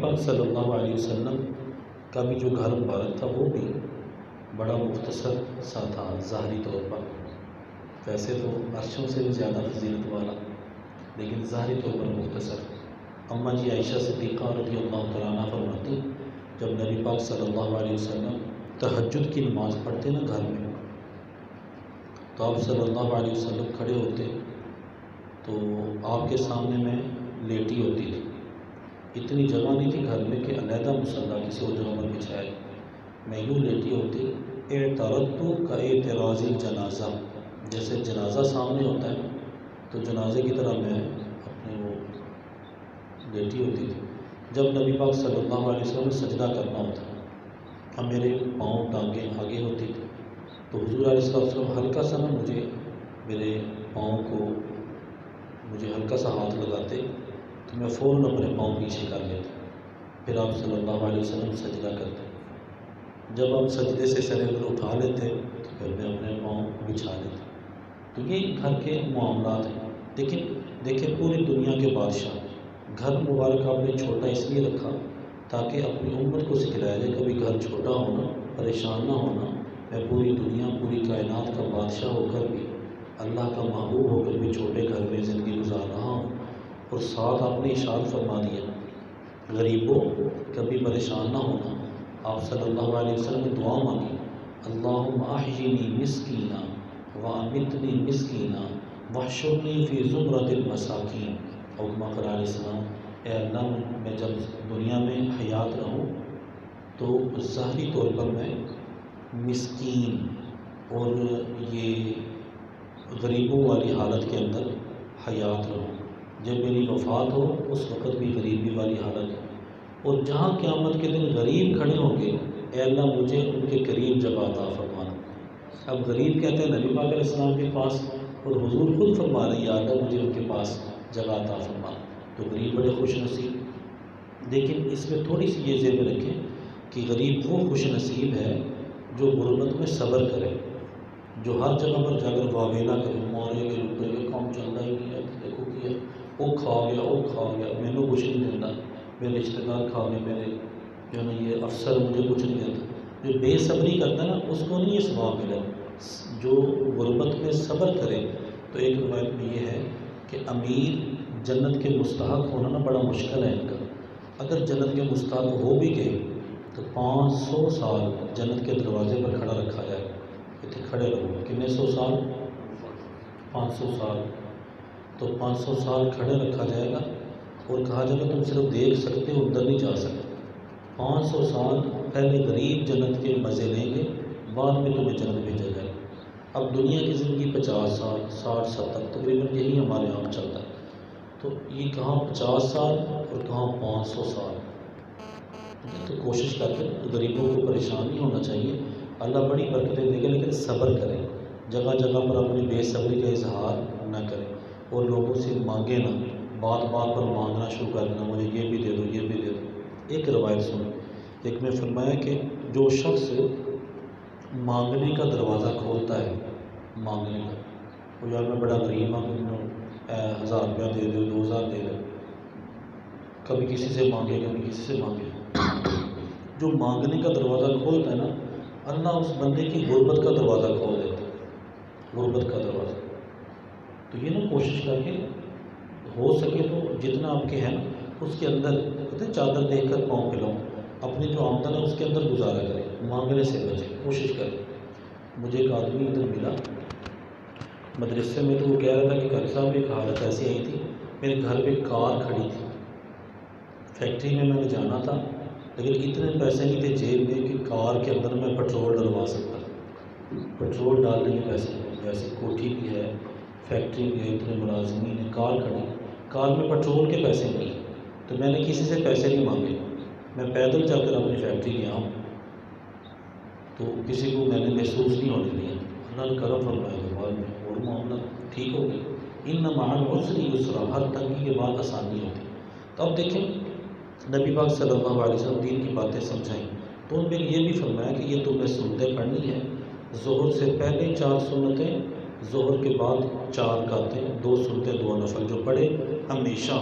پاک صلی اللہ علیہ وسلم کا بھی جو گھر مبارک تھا وہ بھی بڑا مختصر سا تھا ظاہری طور پر، ویسے تو عرشوں سے بھی زیادہ فضیلت والا، لیکن ظاہری طور پر مختصر۔ اماں جی عائشہ صدیقہ رضی اللہ تعالیٰ عنہ فرماتی، جب نبی پاک صلی اللہ علیہ وسلم تہجد کی نماز پڑھتے نا گھر میں، تو آپ صلی اللہ علیہ وسلم کھڑے ہوتے تو آپ کے سامنے میں لیٹی ہوتی تھی۔ اتنی جگہ نہیں تھی گھر میں کہ علیحدہ مصلیٰ کسی اور جگہ پر بچھائے، میں یوں لیٹی ہوتی، اعترضت کا اعتراض الجنازہ، جیسے جنازہ سامنے ہوتا ہے تو جنازے کی طرح میں اپنے وہ لیٹی ہوتی تھی۔ جب نبی پاک صلی اللہ علیہ وسلم سجدہ کرنا ہوتا، اب میرے پاؤں ٹانگیں آگے ہوتی تھی تو حضور علیہ السلام ہلکا سا نا میرے پاؤں کو مجھے ہلکا سا ہاتھ لگاتے تو میں فوراً اپنے پاؤں پیچھے کر لیتا، پھر آپ صلی اللہ علیہ وسلم سجدہ کرتے۔ جب آپ سجدے سے سر اگر اٹھا لیتے تو پھر میں اپنے پاؤں بچھا لیتا۔ تو یہ گھر کے معاملات ہیں، لیکن دیکھیں پوری دنیا کے بادشاہ، گھر مبارک آپ نے چھوٹا اس لیے رکھا تاکہ اپنی امت کو سکھلایا جائے کبھی گھر چھوٹا ہونا، پریشان نہ ہونا، میں پوری دنیا پوری کائنات کا بادشاہ ہو کر بھی، اللہ کا محبوب ہو کر بھی چھوٹے گھر میں زندگی گزار رہا ہوں۔ اور ساتھ آپ نے ارشاد فرما دیا غریبوں کبھی پریشان نہ ہونا۔ آپ صلی اللہ علیہ وسلم نے دعا مانگی، اللہم احیینی مسکینا وامیتنی مسکینا واحشرنی فی زمرۃ المساکین، اور کما قال علیہ السلام، اے اللہ میں جب دنیا میں حیات رہوں تو ظاہری طور پر میں مسکین اور یہ غریبوں والی حالت کے اندر حیات رہوں، جب میری وفات ہو اس وقت بھی غریبی والی حالت ہے، اور جہاں قیامت کے دن غریب کھڑے ہوں گے اے اللہ مجھے ان کے قریب جگہ عطا فرمانا۔ اب غریب کہتے ہیں نبی پاک علیہ السلام کے پاس، اور حضور خود فرما رہے ہیں یا اللہ مجھے ان کے پاس جگہ عطا فرمانا، تو غریب بڑے خوش نصیب۔ لیکن اس میں تھوڑی سی یہ ذہن میں رکھیں کہ غریب وہ خوش نصیب ہے جو غربت میں صبر کرے، جو ہر جگہ پر جا کر واویلا کرے، مورے کے روپے کے کام چل رہا ہی نہیں ہے، دیکھو کہ وہ کھا گیا میں نے کچھ نہیں دیتا، میرے رشتے دار کھا گئے، میرے جو ہے نا یہ افسر مجھے کچھ نہیں دیتا۔ جو بے صبری کرتا ہے نا اس کو نہیں یہ ثواب ملے، جو غربت میں صبر کرے۔ تو ایک روایت میں یہ ہے کہ امیر جنت کے مستحق ہونا نا بڑا مشکل ہے ان کا، اگر جنت کے مستحق ہو بھی گئے تو 500 سال جنت کے دروازے پر کھڑا رکھا جائے، اتنے کھڑے رہو، کتنے 100 سال، 500 سال، تو 500 سال کھڑے رکھا جائے گا اور کہا جائے گا تم صرف دیکھ سکتے ہو اندر نہیں جا سکتے۔ 500 سال پہلے غریب جنت کے مزے لیں گے، بعد میں تمہیں جنت بھیجا جائے گا۔ اب دنیا کی زندگی 50 سال 60 70 تقریباً یہی ہمارے یہاں چلتا ہے، تو یہ کہاں 50 سال اور کہاں 500 سال۔ تو کوشش کرتے غریبوں کو پریشان نہیں ہونا چاہیے، اللہ بڑی برکتیں دے گا، لیکن صبر کریں، جگہ جگہ پر اپنی بے صبری کا اظہار نہ کریں اور لوگوں سے مانگے نہ، بات بات پر مانگنا شروع کر دینا، مجھے یہ بھی دے دو یہ بھی دے دو۔ ایک روایت سنیں، ایک میں فرمایا کہ جو شخص مانگنے کا دروازہ کھولتا ہے، مانگنے کا، وہ یار میں بڑا غریب ہوں، 1000 روپیہ دے دو 2000 دے دو، کبھی کسی سے مانگے کبھی کسی سے مانگے، جو مانگنے کا دروازہ کھولتا ہے نا اللہ اس بندے کی غربت کا دروازہ کھول دیتا ہے، غربت کا دروازہ۔ تو یہ نا کوشش کر کے ہو سکے تو جتنا آپ کے ہیں نا اس کے اندر، کہتے ہیں چادر دیکھ کر پاؤں پھیلاؤ، اپنی جو آمدن ہے اس کے اندر گزارا کریں، مانگنے سے بچیں، کوشش کریں۔ مجھے ایک آدمی ادھر ملا مدرسے میں، تو وہ کہہ رہا تھا کہ قاری صاحب ایک حالت ایسی آئی تھی، میرے گھر پہ کار کھڑی تھی، فیکٹری میں نے جانا تھا لیکن اتنے پیسے نہیں تھے جیب میں کہ کار کے اندر میں پٹرول ڈلوا سکتا، پٹرول ڈالنے کے پیسے نہیں، ویسے کوٹھی بھی ہے فیکٹری بھی ہے، اتنے ملازمین ہیں، کار کھڑی، کار میں پٹرول کے پیسے نہیں، تو میں نے کسی سے پیسے نہیں مانگے، میں پیدل چل کر اپنی فیکٹری گیا ہوں، تو کسی کو میں نے محسوس نہیں ہونے دیا، اللہ نے کرم فرمایا کے بعد میں اور معاملہ ٹھیک ہو گیا۔ ان مع العسر یسرا، ہر تنگی کے بعد آسانی ہوتی۔ تو اب دیکھیں نبی پاک صلی اللہ علیہ وسلم دین کی باتیں سمجھائیں تو ان میں یہ بھی فرمایا کہ یہ تمہیں سنتیں پڑھنی ہے، ظہر سے پہلے 4 سنتیں، ظہر کے بعد 4 رکعتیں، 2 سنتیں 2 نفل جو پڑھے ہمیشہ